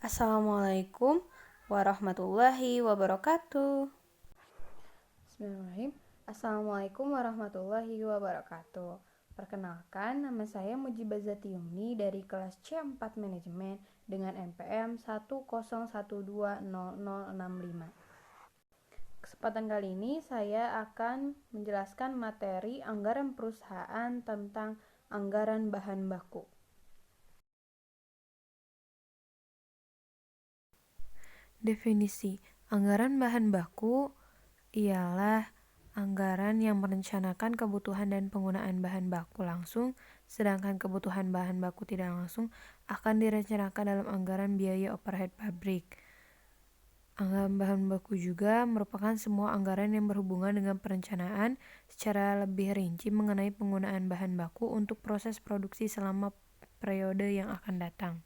Assalamualaikum warahmatullahi wabarakatuh. Bismillahirrahmanirrahim. Assalamualaikum warahmatullahi wabarakatuh. Perkenalkan, nama saya Mujibah Zatiyuni dari kelas C4 Manajemen dengan NPM 101200065. Kesempatan kali ini saya akan menjelaskan materi anggaran perusahaan tentang anggaran bahan baku. Definisi anggaran bahan baku ialah anggaran yang merencanakan kebutuhan dan penggunaan bahan baku langsung, sedangkan kebutuhan bahan baku tidak langsung akan direncanakan dalam anggaran biaya overhead pabrik. Anggaran bahan baku juga merupakan semua anggaran yang berhubungan dengan perencanaan secara lebih rinci mengenai penggunaan bahan baku untuk proses produksi selama periode yang akan datang.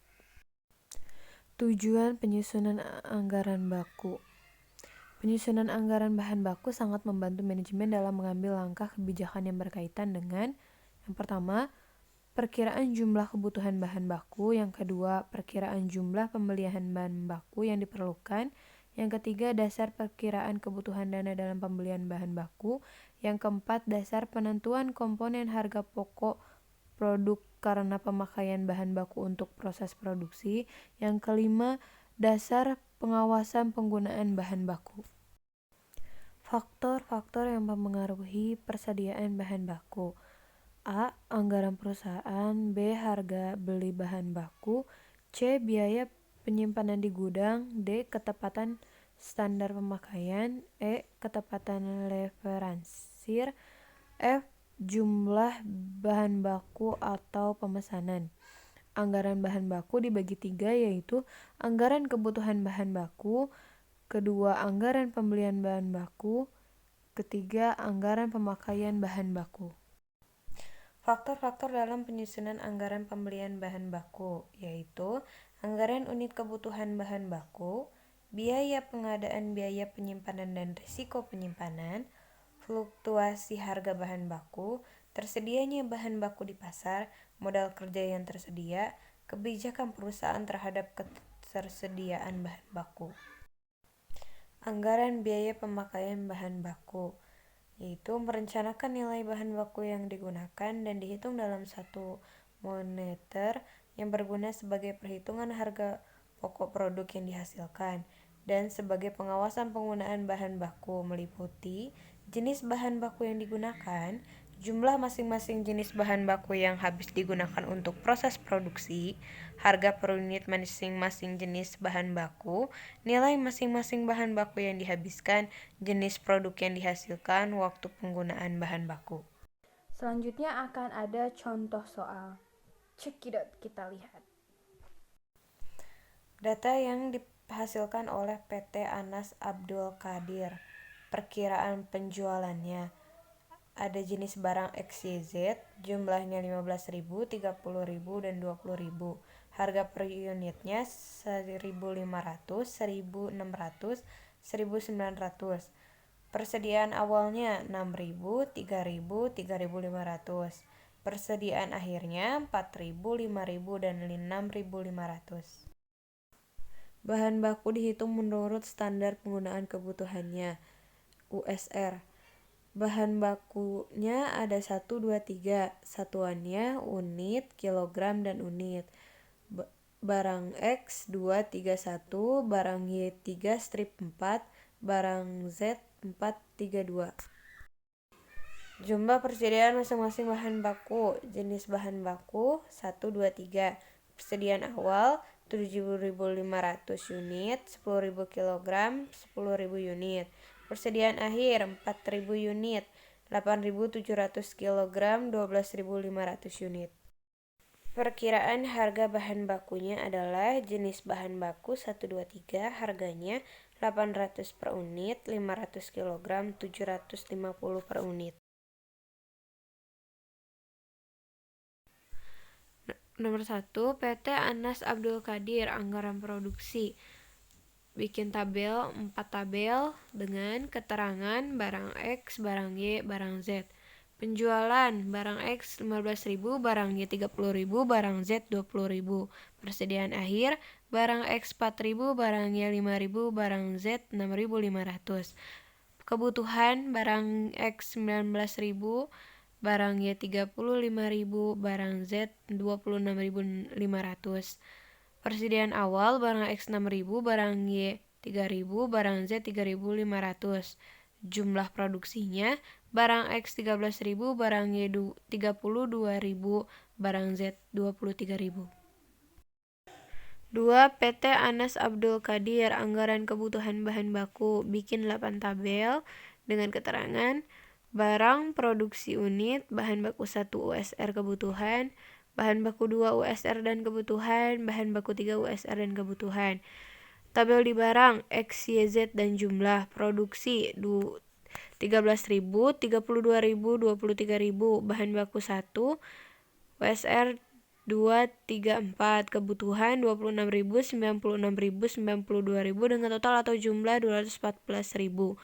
Tujuan penyusunan anggaran baku. Penyusunan anggaran bahan baku sangat membantu manajemen dalam mengambil langkah kebijakan yang berkaitan dengan yang pertama, perkiraan jumlah kebutuhan bahan baku, yang kedua, perkiraan jumlah pembelian bahan baku yang diperlukan, yang ketiga, dasar perkiraan kebutuhan dana dalam pembelian bahan baku, yang keempat, dasar penentuan komponen harga pokok produk karena pemakaian bahan baku untuk proses produksi, yang kelima, dasar pengawasan penggunaan bahan baku. Faktor-faktor yang mempengaruhi persediaan bahan baku. A. Anggaran perusahaan. B. Harga beli bahan baku. C. Biaya penyimpanan di gudang. D. Ketepatan standar pemakaian. E. Ketepatan leveransir. F. Jumlah bahan baku atau pemesanan. Anggaran bahan baku dibagi 3, yaitu anggaran kebutuhan bahan baku, kedua anggaran pembelian bahan baku, ketiga anggaran pemakaian bahan baku. Faktor-faktor dalam penyusunan anggaran pembelian bahan baku, yaitu anggaran unit kebutuhan bahan baku, biaya pengadaan, biaya penyimpanan dan risiko penyimpanan, fluktuasi harga bahan baku, tersedianya bahan baku di pasar, modal kerja yang tersedia, kebijakan perusahaan terhadap ketersediaan bahan baku. Anggaran biaya pemakaian bahan baku, yaitu merencanakan nilai bahan baku yang digunakan dan dihitung dalam satu moneter yang berguna sebagai perhitungan harga pokok produk yang dihasilkan, dan sebagai pengawasan penggunaan bahan baku meliputi jenis bahan baku yang digunakan, jumlah masing-masing jenis bahan baku yang habis digunakan untuk proses produksi, harga per unit masing-masing jenis bahan baku, nilai masing-masing bahan baku yang dihabiskan, jenis produk yang dihasilkan, waktu penggunaan bahan baku. Selanjutnya akan ada contoh soal. Cekidot, kita lihat. Data yang dihasilkan oleh PT Anas Abdul Qadir. Perkiraan penjualannya. Ada jenis barang XYZ, jumlahnya 15.000, 30.000, dan 20.000. Harga per unitnya 1.500, 1.600, 1.900. Persediaan awalnya 6.000, 3.000, 3.500. Persediaan akhirnya 4.000, 5.000, dan 6.500. Bahan baku dihitung menurut standar penggunaan kebutuhannya, USR. Bahan bakunya ada 1, 2, 3. Satuannya unit, kilogram, dan unit. Barang X 2, 3, 1. Barang Y 3, strip 4. Barang Z 4, 3, 2. Jumlah persediaan masing-masing bahan baku. Jenis bahan baku 1, 2, 3. Persediaan awal 7.500 unit, 10.000 kg, 10.000 unit. Persediaan akhir 4.000 unit, 8.700 kg, 12.500 unit. Perkiraan harga bahan bakunya adalah jenis bahan baku 1, 2, 3, harganya 800 per unit, 500 kg, 750 per unit. Nomor 1, PT Anas Abdul Qadir, anggaran produksi. Bikin tabel, 4 tabel dengan keterangan barang X, barang Y, barang Z. Penjualan barang X 15.000, barang Y 30.000, barang Z 20.000. Persediaan akhir barang X 4.000, barang Y 5.000, barang Z 6.500. Kebutuhan barang X 19.000, barang Y 35.000, barang Z 26.500. Persediaan awal barang X 6.000, barang Y 3.000, barang Z 3.500. Jumlah produksinya barang X 13.000, barang Y 32.000, barang Z 23.000. 2. PT Anas Abdul Qadir, anggaran kebutuhan bahan baku, bikin 8 tabel dengan keterangan barang produksi unit, bahan baku 1 USR kebutuhan, bahan baku 2 USR dan kebutuhan, bahan baku 3 USR dan kebutuhan. Tabel di barang X, Y, Z dan jumlah produksi 13.000, 32.000, 23.000, bahan baku 1 USR 2, 3, 4, kebutuhan 26.000, 96.000, 92.000 dengan total atau jumlah 214.000.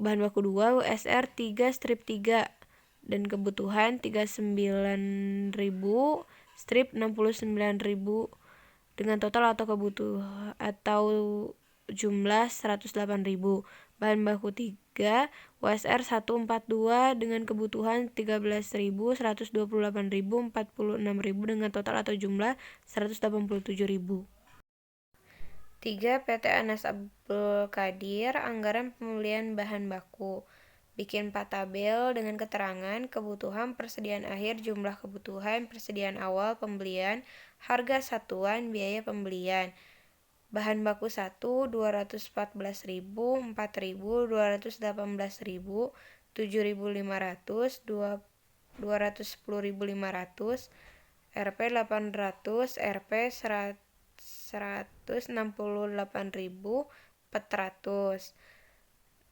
Bahan baku 2 USR 3 strip 3 dan kebutuhan 39.000 strip 69.000 dengan total atau kebutuhan atau jumlah 108.000. Bahan baku 3 USR 142 dengan kebutuhan 13.000, 128.000, 46.000 dengan total atau jumlah 187.000. 3. PT Anas Abdul Qadir, anggaran pembelian bahan baku, bikin 4 tabel dengan keterangan kebutuhan, persediaan akhir, jumlah kebutuhan, persediaan awal, pembelian, harga satuan, biaya pembelian. Bahan baku 1 214.000, 4.000, 218.000, 7.500, 210.500, Rp 800, Rp 168.400.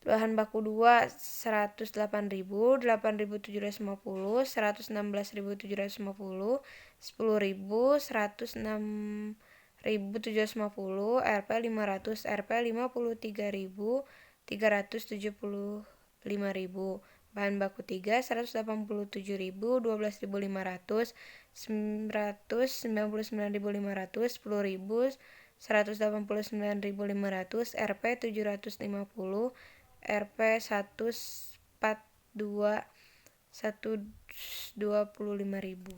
Bahan baku 2 108.000, 8.750, 116.750, 10.000, 106.750, Rp 500, Rp 53.000, 375.000. Bahan baku 3 187.000, 12.500, 199.500, 10.000, 189.500, Rp 750, Rp 142, 125.000.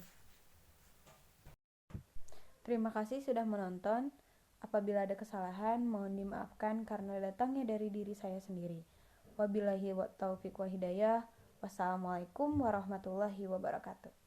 Terima kasih sudah menonton. Apabila ada kesalahan, mohon dimaafkan karena datangnya dari diri saya sendiri. Wabillahi taufiq wa hidayah. Wassalamualaikum warahmatullahi wabarakatuh.